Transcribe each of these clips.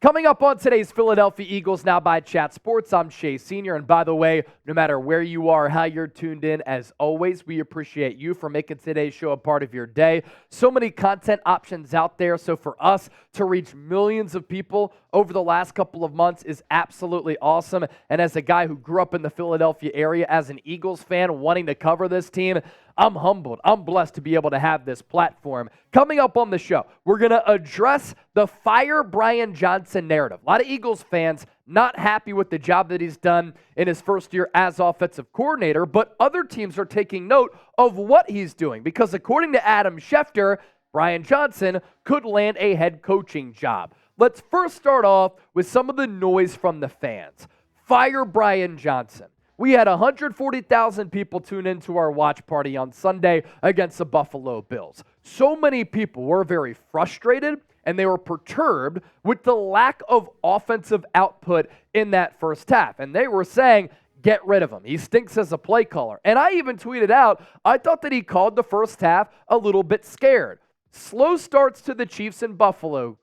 Coming up on today's Philadelphia Eagles Now by Chat Sports, I'm Shea Sr. And by the way, no matter where you are, how you're tuned in, as always, we appreciate you for making today's show a part of your day. So many content options out there. So for us to reach millions of people over the last couple of months is absolutely awesome. And as a guy who grew up in the Philadelphia area as an Eagles fan wanting to cover this team, I'm humbled. I'm blessed to be able to have this platform. Coming up on the show, we're going to address the Fire Brian Johnson narrative. A lot of Eagles fans not happy with the job that he's done in his first year as offensive coordinator, but other teams are taking note of what he's doing because according to Adam Schefter, Brian Johnson could land a head coaching job. Let's first start off with some of the noise from the fans. Fire Brian Johnson. We had 140,000 people tune into our watch party on Sunday against the Buffalo Bills. So many people were very frustrated and they were perturbed with the lack of offensive output in that first half. And they were saying, get rid of him. He stinks as a play caller. And I even tweeted out, I thought that he called the first half a little bit scared. Slow starts to the Chiefs and Buffalo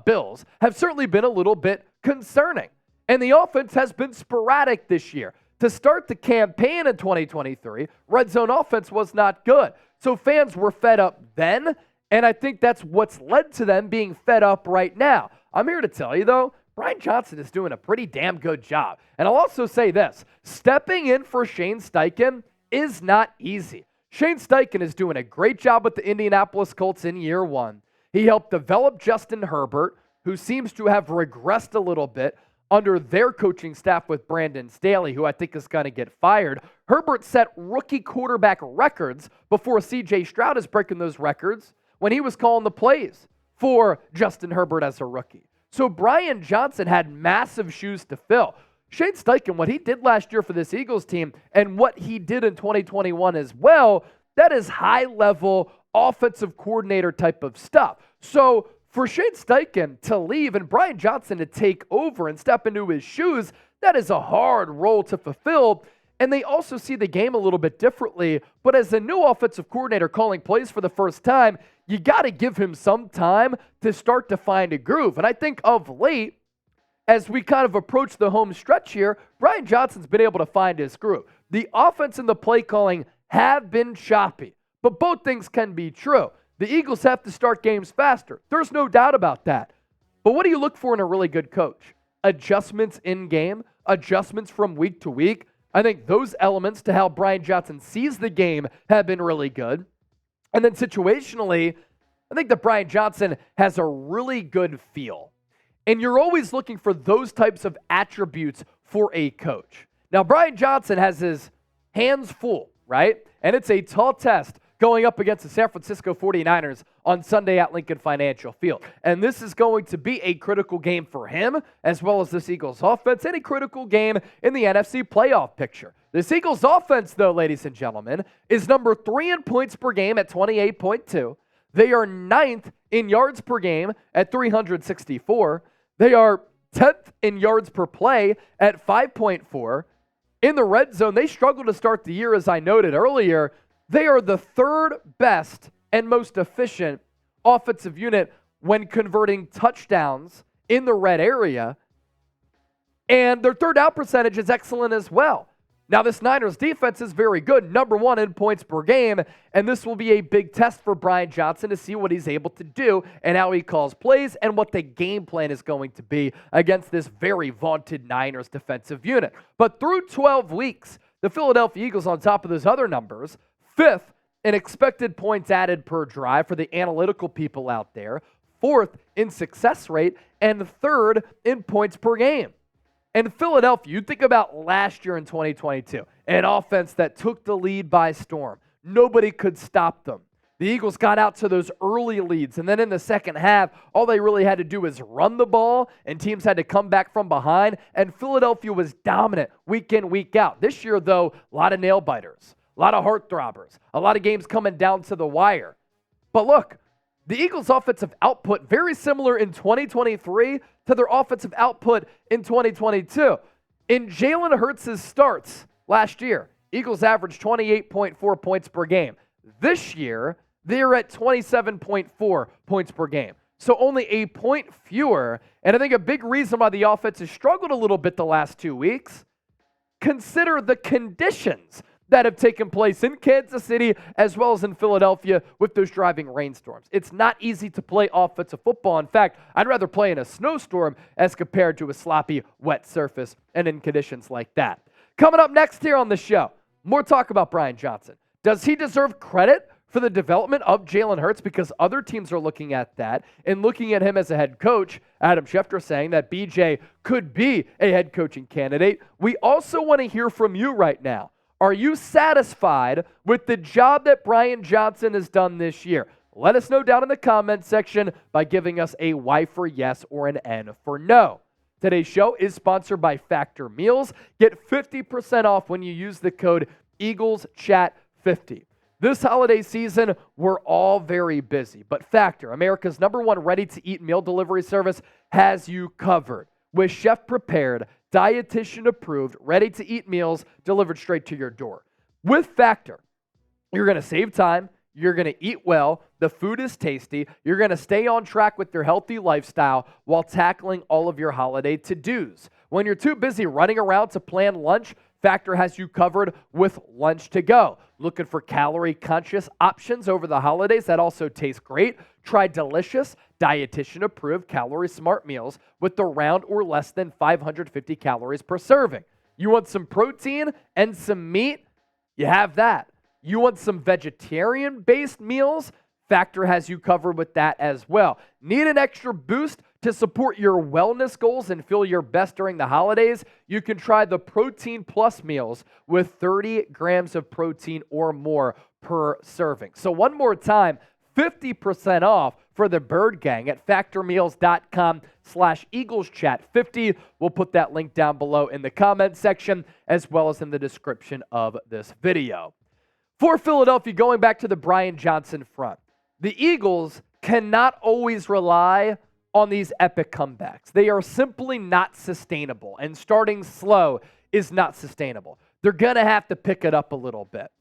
Bills have certainly been a little bit concerning. And the offense has been sporadic this year. To start the campaign in 2023, red zone offense was not good. So fans were fed up then, and I think that's what's led to them being fed up right now. I'm here to tell you, though, Brian Johnson is doing a pretty damn good job. And I'll also say this, stepping in for Shane Steichen is not easy. Shane Steichen is doing a great job with the Indianapolis Colts in year one. He helped develop Justin Herbert, who seems to have regressed a little bit under their coaching staff with Brandon Staley, who I think is going to get fired. Herbert set rookie quarterback records before C.J. Stroud is breaking those records when he was calling the plays for Justin Herbert as a rookie. So Brian Johnson had massive shoes to fill. Shane Steichen, what he did last year for this Eagles team and what he did in 2021 as well, that is high-level offensive coordinator type of stuff. So for Shane Steichen to leave and Brian Johnson to take over and step into his shoes, that is a hard role to fulfill. And they also see the game a little bit differently. But as a new offensive coordinator calling plays for the first time, you got to give him some time to start to find a groove. And I think of late, as we kind of approach the home stretch here, Brian Johnson's been able to find his groove. The offense and the play calling have been choppy, but both things can be true. The Eagles have to start games faster. There's no doubt about that. But what do you look for in a really good coach? Adjustments in game, adjustments from week to week. I think those elements to how Brian Johnson sees the game have been really good. And then situationally, I think that Brian Johnson has a really good feel. And you're always looking for those types of attributes for a coach. Now, Brian Johnson has his hands full, right? And it's a tall test going up against the San Francisco 49ers on Sunday at Lincoln Financial Field. And this is going to be a critical game for him, as well as this Eagles offense, and a critical game in the NFC playoff picture. This Eagles offense, though, ladies and gentlemen, is number 3 in points per game at 28.2. They are 9th in yards per game at 364. They are 10th in yards per play at 5.4. In the red zone, they struggled to start the year, as I noted earlier. They are the 3rd best and most efficient offensive unit when converting touchdowns in the red area. And their third down percentage is excellent as well. Now, this Niners defense is very good, number 1 in points per game, and this will be a big test for Brian Johnson to see what he's able to do and how he calls plays and what the game plan is going to be against this very vaunted Niners defensive unit. But through 12 weeks, the Philadelphia Eagles, on top of those other numbers, 5th in expected points added per drive for the analytical people out there, 4th in success rate, and 3rd in points per game. And Philadelphia, you think about last year in 2022, an offense that took the lead by storm. Nobody could stop them. The Eagles got out to those early leads, and then in the second half, all they really had to do was run the ball, and teams had to come back from behind, and Philadelphia was dominant week in, week out. This year, though, a lot of nail-biters. A lot of heartthrobbers, a lot of games coming down to the wire. But look, the Eagles' offensive output, very similar in 2023 to their offensive output in 2022. In Jalen Hurts' starts last year, Eagles averaged 28.4 points per game. This year, they're at 27.4 points per game. So only a point fewer. And I think a big reason why the offense has struggled a little bit the last 2 weeks, consider the conditions that have taken place in Kansas City as well as in Philadelphia with those driving rainstorms. It's not easy to play offensive football. In fact, I'd rather play in a snowstorm as compared to a sloppy, wet surface and in conditions like that. Coming up next here on the show, more talk about Brian Johnson. Does he deserve credit for the development of Jalen Hurts, because other teams are looking at that and looking at him as a head coach? Adam Schefter saying that BJ could be a head coaching candidate. We also want to hear from you right now. Are you satisfied with the job that Brian Johnson has done this year? Let us know down in the comments section by giving us a Y for yes or an N for no. Today's show is sponsored by Factor Meals. Get 50% off when you use the code EaglesChat50. This holiday season, we're all very busy, but Factor, America's #1 ready-to-eat meal delivery service, has you covered with chef-prepared, dietitian-approved, ready-to-eat meals delivered straight to your door. With Factor, you're going to save time, you're going to eat well, the food is tasty, you're going to stay on track with your healthy lifestyle while tackling all of your holiday to-dos. When you're too busy running around to plan lunch, Factor has you covered with lunch to go. Looking for calorie-conscious options over the holidays that also taste great? Try delicious, dietitian-approved, calorie-smart meals with around or less than 550 calories per serving. You want some protein and some meat? You have that. You want some vegetarian-based meals? Factor has you covered with that as well. Need an extra boost to support your wellness goals and feel your best during the holidays? You can try the Protein Plus meals with 30 grams of protein or more per serving. So one more time, 50% off for the Bird Gang at factormeals.com/EaglesChat50. We'll put that link down below in the comment section as well as in the description of this video. For Philadelphia, going back to the Brian Johnson front, the Eagles cannot always rely on these epic comebacks. They are simply not sustainable, and starting slow is not sustainable. They're going to have to pick it up a little bit,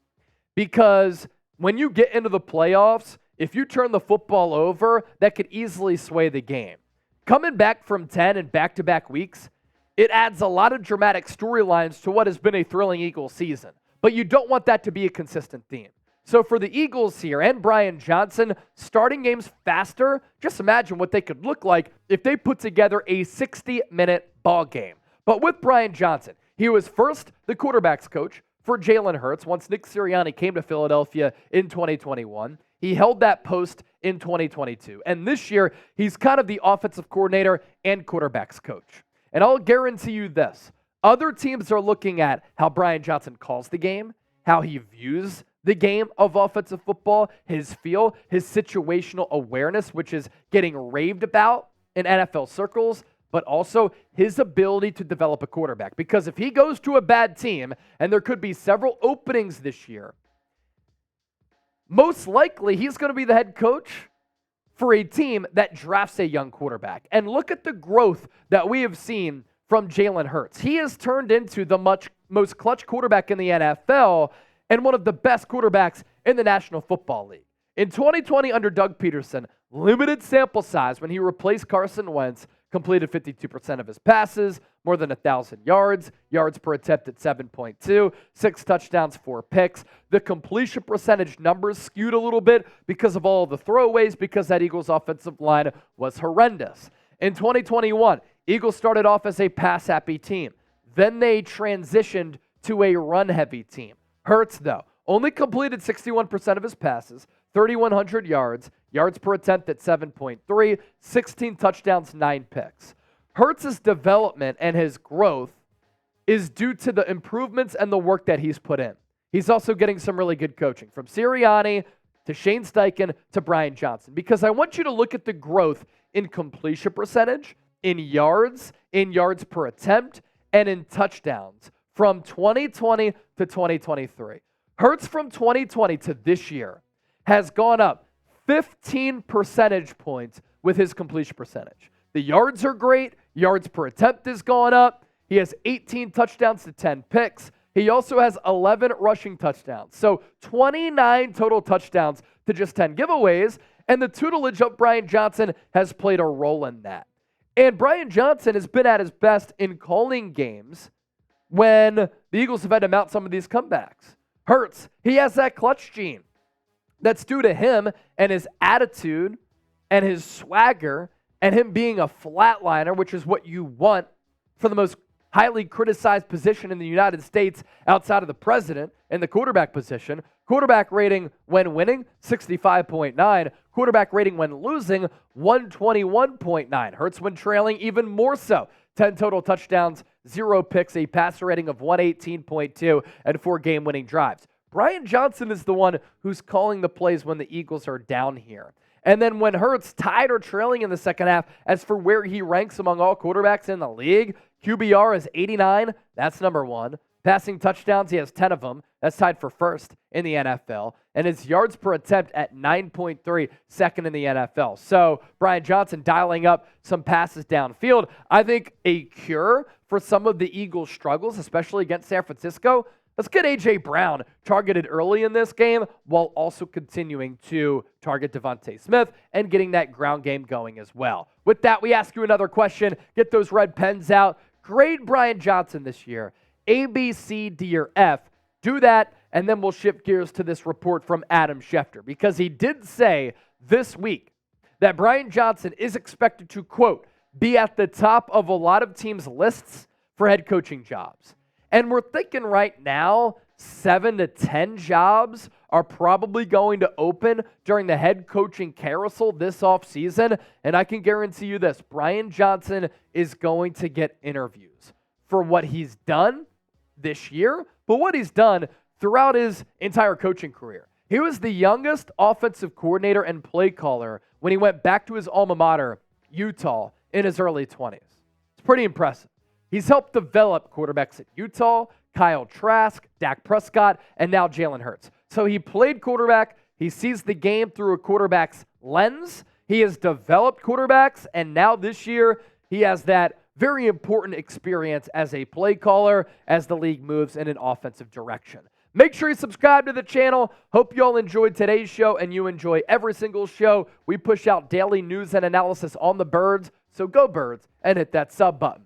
because when you get into the playoffs, if you turn the football over, that could easily sway the game. Coming back from 10 and back-to-back weeks, it adds a lot of dramatic storylines to what has been a thrilling Eagles season, but you don't want that to be a consistent theme. So for the Eagles here and Brian Johnson, starting games faster, just imagine what they could look like if they put together a 60-minute ball game. But with Brian Johnson, he was first the quarterback's coach for Jalen Hurts once Nick Sirianni came to Philadelphia in 2021. He held that post in 2022. And this year, he's kind of the offensive coordinator and quarterback's coach. And I'll guarantee you this. Other teams are looking at how Brian Johnson calls the game, how he views the game of offensive football, his feel, his situational awareness, which is getting raved about in NFL circles, but also his ability to develop a quarterback. Because if he goes to a bad team, and there could be several openings this year, most likely he's going to be the head coach for a team that drafts a young quarterback. And look at the growth that we have seen from Jalen Hurts. He has turned into the most clutch quarterback in the NFL and one of the best quarterbacks in the National Football League. In 2020 under Doug Peterson, limited sample size when he replaced Carson Wentz, completed 52% of his passes, more than 1,000 yards per attempt at 7.2, 6 touchdowns, 4 picks. The completion percentage numbers skewed a little bit because of all the throwaways, because that Eagles offensive line was horrendous. In 2021, Eagles started off as a pass-happy team. Then they transitioned to a run-heavy team. Hurts, though, only completed 61% of his passes, 3,100 yards per attempt at 7.3, 16 touchdowns, 9 picks. Hurts' development and his growth is due to the improvements and the work that he's put in. He's also getting some really good coaching from Sirianni to Shane Steichen to Brian Johnson, because I want you to look at the growth in completion percentage, in yards per attempt, and in touchdowns from 2020 to 2023. Hurts from 2020 to this year has gone up 15 percentage points with his completion percentage. The yards are great. Yards per attempt has gone up. He has 18 touchdowns to 10 picks. He also has 11 rushing touchdowns. So 29 total touchdowns to just 10 giveaways. And the tutelage of Brian Johnson has played a role in that. And Brian Johnson has been at his best in calling games when the Eagles have had to mount some of these comebacks. Hurts, he has that clutch gene. That's due to him and his attitude and his swagger and him being a flatliner, which is what you want for the most highly criticized position in the United States outside of the president in the quarterback position. Quarterback rating when winning, 65.9. Quarterback rating when losing, 121.9. Hurts when trailing, even more so. 10 total touchdowns, 0 picks, a passer rating of 118.2, and 4 game-winning drives. Brian Johnson is the one who's calling the plays when the Eagles are down here. And then when Hurts tied or trailing in the second half, as for where he ranks among all quarterbacks in the league, QBR is 89. That's number 1. Passing touchdowns, he has 10 of them. That's tied for first in the NFL. And his yards per attempt at 9.3, second in the NFL. So Brian Johnson dialing up some passes downfield. I think a cure for some of the Eagles' struggles, especially against San Francisco. Let's get A.J. Brown targeted early in this game while also continuing to target Devontae Smith and getting that ground game going as well. With that, we ask you another question. Get those red pens out. Grade Brian Johnson this year. A, B, C, D, or F. Do that, and then we'll shift gears to this report from Adam Schefter, because he did say this week that Brian Johnson is expected to, quote, be at the top of a lot of teams' lists for head coaching jobs. And we're thinking right now 7 to 10 jobs are probably going to open during the head coaching carousel this offseason. And I can guarantee you this, Brian Johnson is going to get interviews for what he's done this year, but what he's done throughout his entire coaching career. He was the youngest offensive coordinator and play caller when he went back to his alma mater, Utah, in his early 20s. It's pretty impressive. He's helped develop quarterbacks at Utah, Kyle Trask, Dak Prescott, and now Jalen Hurts. So he played quarterback. He sees the game through a quarterback's lens. He has developed quarterbacks, and now this year he has that very important experience as a play caller as the league moves in an offensive direction. Make sure you subscribe to the channel. Hope you all enjoyed today's show and you enjoy every single show. We push out daily news and analysis on the Birds, so go Birds and hit that sub button.